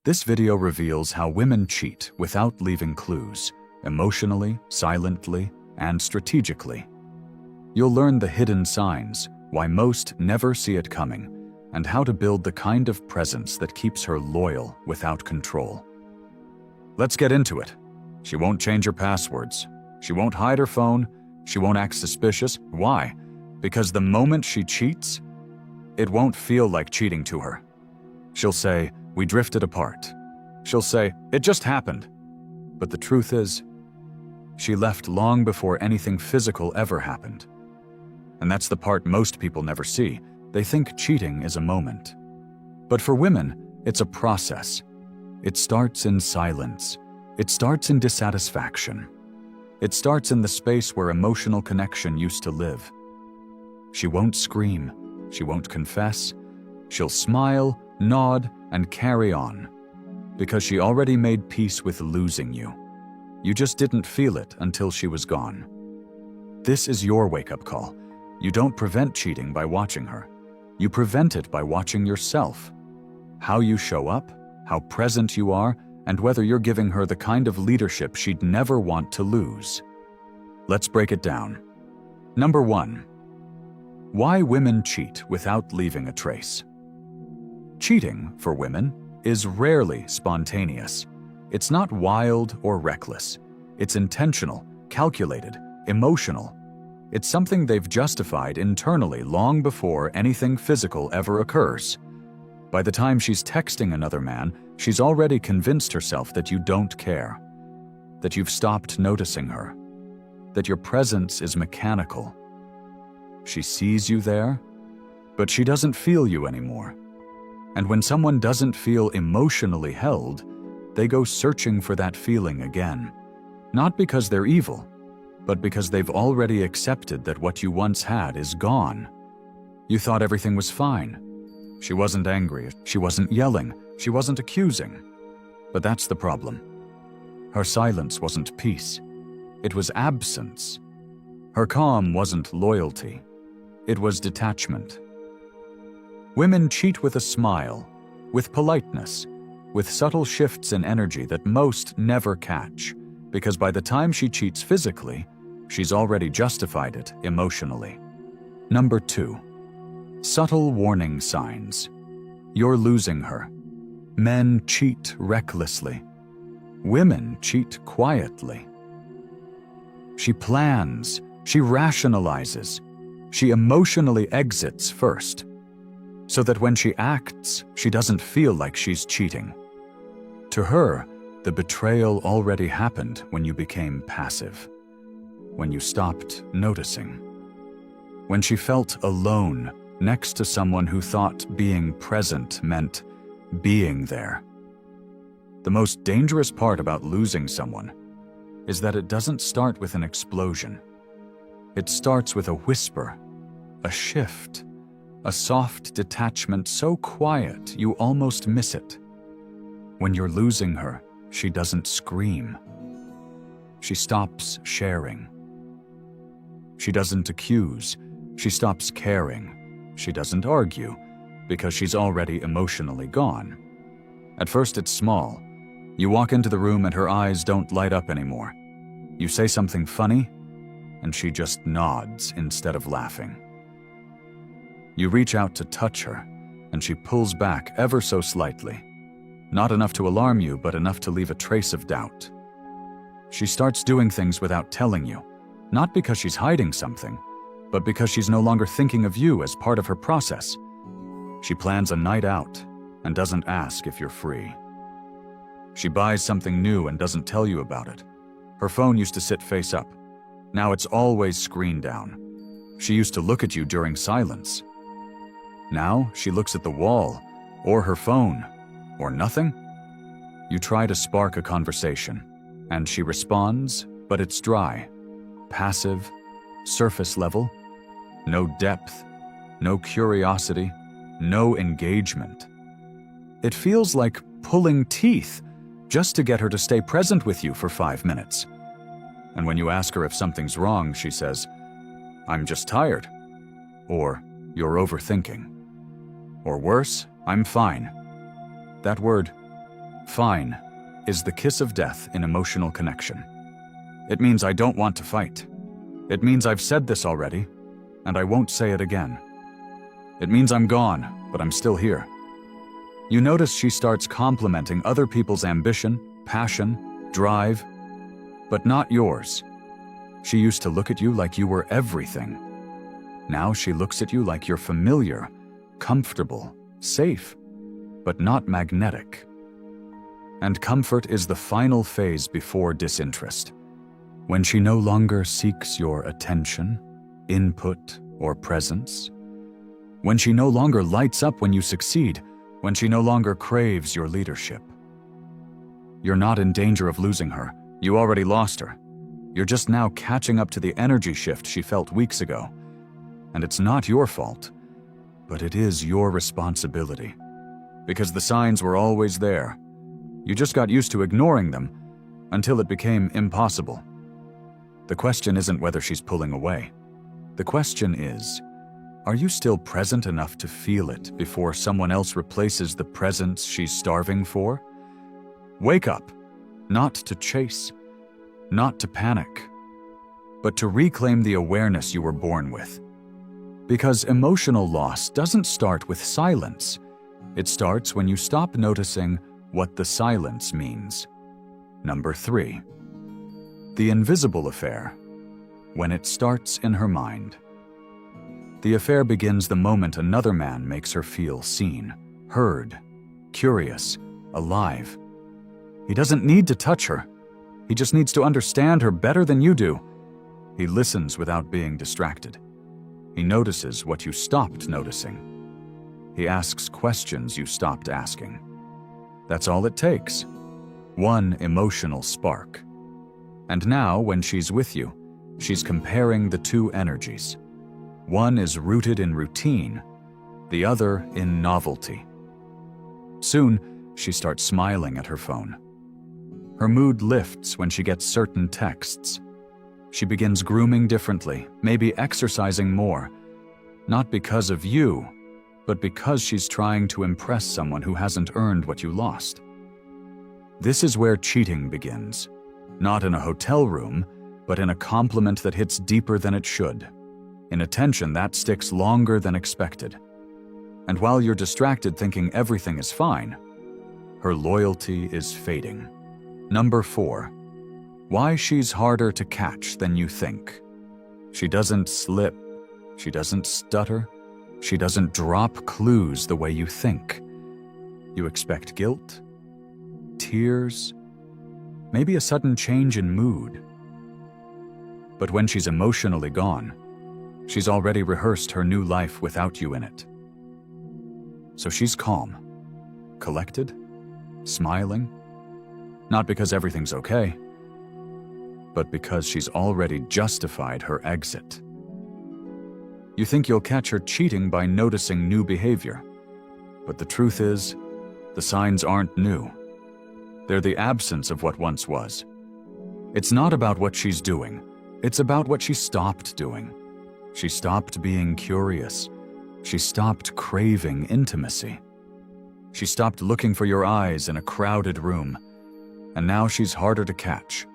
This video reveals how women cheat without leaving clues, emotionally, silently, and strategically. You'll learn the hidden signs, why most never see it coming, and how to build the kind of presence that keeps her loyal without control. Let's get into it. She won't change her passwords. She won't hide her phone. She won't act suspicious. Why? Because the moment she cheats, it won't feel like cheating to her. She'll say, "We drifted apart." She'll say, "It just happened." But the truth is, she left long before anything physical ever happened. And that's the part most people never see. They think cheating is a moment. But for women, it's a process. It starts in silence. It starts in dissatisfaction. It starts in the space where emotional connection used to live. She won't scream. She won't confess. She'll smile, nod, and carry on. Because she already made peace with losing you. You just didn't feel it until she was gone. This is your wake-up call. You don't prevent cheating by watching her. You prevent it by watching yourself. How you show up, how present you are, and whether you're giving her the kind of leadership she'd never want to lose. Let's break it down. Number 1. Why women cheat without leaving a trace. Cheating, for women, is rarely spontaneous. It's not wild or reckless. It's intentional, calculated, emotional. It's something they've justified internally long before anything physical ever occurs. By the time she's texting another man, she's already convinced herself that you don't care, that you've stopped noticing her, that your presence is mechanical. She sees you there, but she doesn't feel you anymore. And when someone doesn't feel emotionally held, they go searching for that feeling again. Not because they're evil, but because they've already accepted that what you once had is gone. You thought everything was fine. She wasn't angry, she wasn't yelling, she wasn't accusing. But that's the problem. Her silence wasn't peace. It was absence. Her calm wasn't loyalty. It was detachment. Women cheat with a smile, with politeness, with subtle shifts in energy that most never catch, because by the time she cheats physically, she's already justified it emotionally. Number 2. Subtle warning signs. You're losing her. Men cheat recklessly. Women cheat quietly. She plans, she rationalizes, she emotionally exits first, so that when she acts, she doesn't feel like she's cheating. To her, the betrayal already happened when you became passive, when you stopped noticing, when she felt alone next to someone who thought being present meant being there. The most dangerous part about losing someone is that it doesn't start with an explosion. It starts with a whisper, a shift, a soft detachment so quiet you almost miss it. When you're losing her, she doesn't scream. She stops sharing. She doesn't accuse. She stops caring. She doesn't argue, because she's already emotionally gone. At first it's small. You walk into the room and her eyes don't light up anymore. You say something funny, and she just nods instead of laughing. You reach out to touch her, and she pulls back ever so slightly. Not enough to alarm you, but enough to leave a trace of doubt. She starts doing things without telling you, not because she's hiding something, but because she's no longer thinking of you as part of her process. She plans a night out and doesn't ask if you're free. She buys something new and doesn't tell you about it. Her phone used to sit face up. Now it's always screen down. She used to look at you during silence. Now she looks at the wall, or her phone, or nothing. You try to spark a conversation, and she responds, but it's dry, passive, surface level, no depth, no curiosity, no engagement. It feels like pulling teeth just to get her to stay present with you for 5 minutes. And when you ask her if something's wrong, she says, "I'm just tired," or "You're overthinking," or worse, "I'm fine." That word, Fine is the kiss of death in emotional connection. It means I don't want to fight. It means I've said this already, and I won't say it again. It means I'm gone, but I'm still here. You notice she starts complimenting other people's ambition, passion, drive, but not yours. She used to look at you like you were everything. Now she looks at you like you're familiar, comfortable, safe, but not magnetic. And comfort is the final phase before disinterest. When she no longer seeks your attention, input, or presence. When she no longer lights up when you succeed. When she no longer craves your leadership. You're not in danger of losing her. You already lost her. You're just now catching up to the energy shift she felt weeks ago. And it's not your fault, but it is your responsibility. Because the signs were always there. You just got used to ignoring them until it became impossible. The question isn't whether she's pulling away. The question is, are you still present enough to feel it before someone else replaces the presence she's starving for? Wake up, not to chase, not to panic, but to reclaim the awareness you were born with. Because emotional loss doesn't start with silence. It starts when you stop noticing what the silence means. Number 3. The invisible affair, when it starts in her mind. The affair begins the moment another man makes her feel seen, heard, curious, alive. He doesn't need to touch her. He just needs to understand her better than you do. He listens without being distracted. He notices what you stopped noticing. He asks questions you stopped asking. That's all it takes. One emotional spark. And now, when she's with you, she's comparing the two energies. One is rooted in routine, the other in novelty. Soon, she starts smiling at her phone. Her mood lifts when she gets certain texts. She begins grooming differently, maybe exercising more. Not because of you, but because she's trying to impress someone who hasn't earned what you lost. This is where cheating begins. Not in a hotel room, but in a compliment that hits deeper than it should. In attention that sticks longer than expected. And while you're distracted thinking everything is fine, her loyalty is fading. Number 4. Why she's harder to catch than you think. She doesn't slip. She doesn't stutter. She doesn't drop clues the way you think. You expect guilt, tears, maybe a sudden change in mood. But when she's emotionally gone, she's already rehearsed her new life without you in it. So she's calm, collected, smiling, not because everything's okay, but because she's already justified her exit. You think you'll catch her cheating by noticing new behavior, but the truth is, the signs aren't new. They're the absence of what once was. It's not about what she's doing, it's about what she stopped doing. She stopped being curious. She stopped craving intimacy. She stopped looking for your eyes in a crowded room. And now she's harder to catch,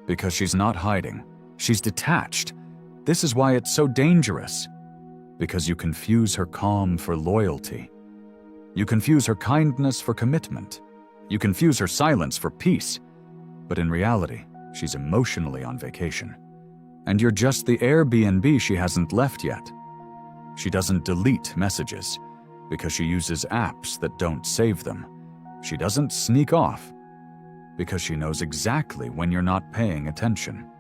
because she's not hiding. She's detached. This is why it's so dangerous. Because you confuse her calm for loyalty. You confuse her kindness for commitment. You confuse her silence for peace. But in reality, she's emotionally on vacation. And you're just the Airbnb she hasn't left yet. She doesn't delete messages because she uses apps that don't save them. She doesn't sneak off because she knows exactly when you're not paying attention.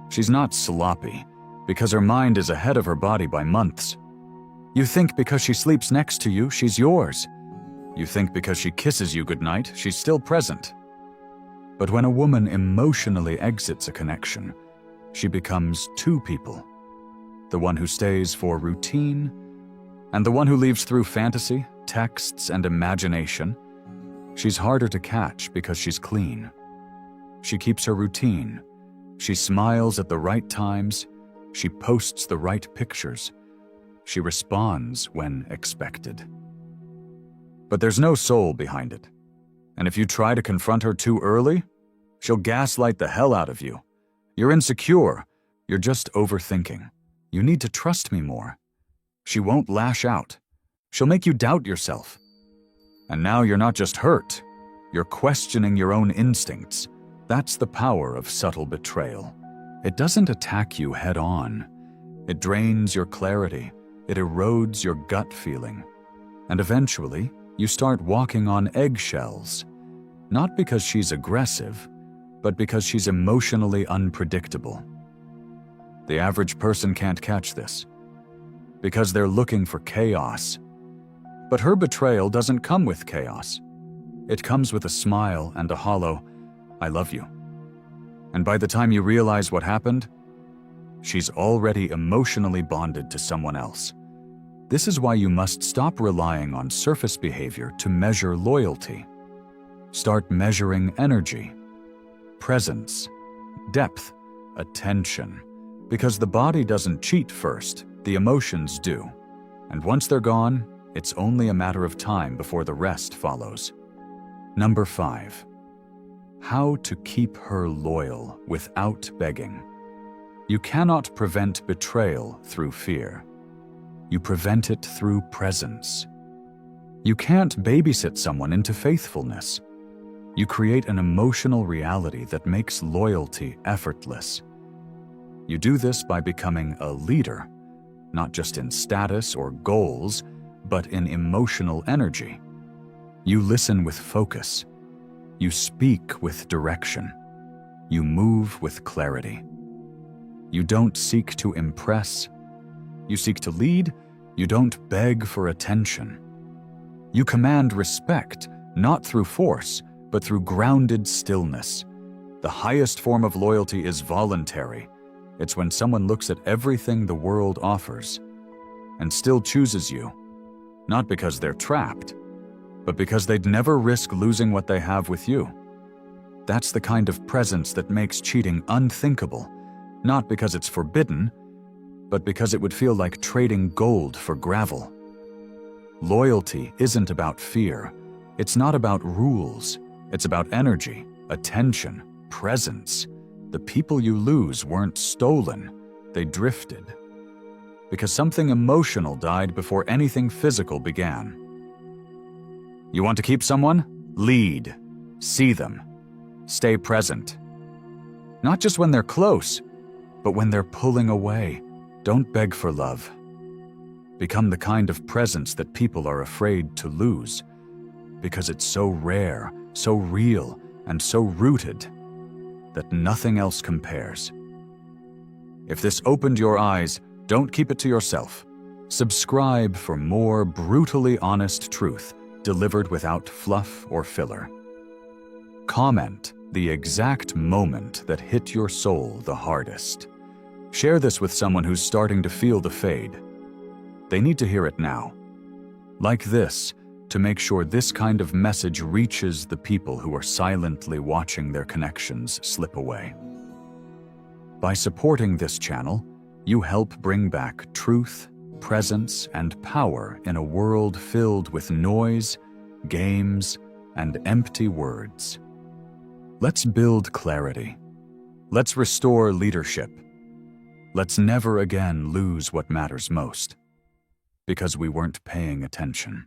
She's not sloppy because her mind is ahead of her body by months. You think because she sleeps next to you, she's yours. You think because she kisses you goodnight, she's still present. But when a woman emotionally exits a connection, she becomes two people. The one who stays for routine, and the one who leaves through fantasy, texts, and imagination. She's harder to catch because she's clean. She keeps her routine. She smiles at the right times. She posts the right pictures. She responds when expected. But there's no soul behind it. And if you try to confront her too early, she'll gaslight the hell out of you. You're insecure. You're just overthinking. You need to trust me more. She won't lash out. She'll make you doubt yourself. And now you're not just hurt. You're questioning your own instincts. That's the power of subtle betrayal. It doesn't attack you head on. It drains your clarity. It erodes your gut feeling. And eventually, you start walking on eggshells. Not because she's aggressive, but because she's emotionally unpredictable. The average person can't catch this, because they're looking for chaos. But her betrayal doesn't come with chaos. It comes with a smile and a hollow, "I love you." And by the time you realize what happened, she's already emotionally bonded to someone else. This is why you must stop relying on surface behavior to measure loyalty. Start measuring energy, presence, depth, attention. Because the body doesn't cheat first, the emotions do. And once they're gone, it's only a matter of time before the rest follows. Number 5. How to keep her loyal without begging. You cannot prevent betrayal through fear. You prevent it through presence. You can't babysit someone into faithfulness. You create an emotional reality that makes loyalty effortless. You do this by becoming a leader, not just in status or goals, but in emotional energy. You listen with focus. You speak with direction. You move with clarity. You don't seek to impress. You seek to lead. You don't beg for attention. You command respect, not through force, but through grounded stillness. The highest form of loyalty is voluntary. It's when someone looks at everything the world offers and still chooses you, not because they're trapped, but because they'd never risk losing what they have with you. That's the kind of presence that makes cheating unthinkable, not because it's forbidden, but because it would feel like trading gold for gravel. Loyalty isn't about fear. It's not about rules. It's about energy, attention, presence. The people you lose weren't stolen, they drifted. Because something emotional died before anything physical began. You want to keep someone? Lead. See them. Stay present. Not just when they're close, but when they're pulling away. Don't beg for love. Become the kind of presence that people are afraid to lose, because it's so rare, so real, and so rooted that nothing else compares. If this opened your eyes, don't keep it to yourself. Subscribe for more brutally honest truth delivered without fluff or filler. Comment the exact moment that hit your soul the hardest. Share this with someone who's starting to feel the fade. They need to hear it now. Like this, to make sure this kind of message reaches the people who are silently watching their connections slip away. By supporting this channel, you help bring back truth, presence, and power in a world filled with noise, games, and empty words. Let's build clarity. Let's restore leadership. Let's never again lose what matters most, because we weren't paying attention.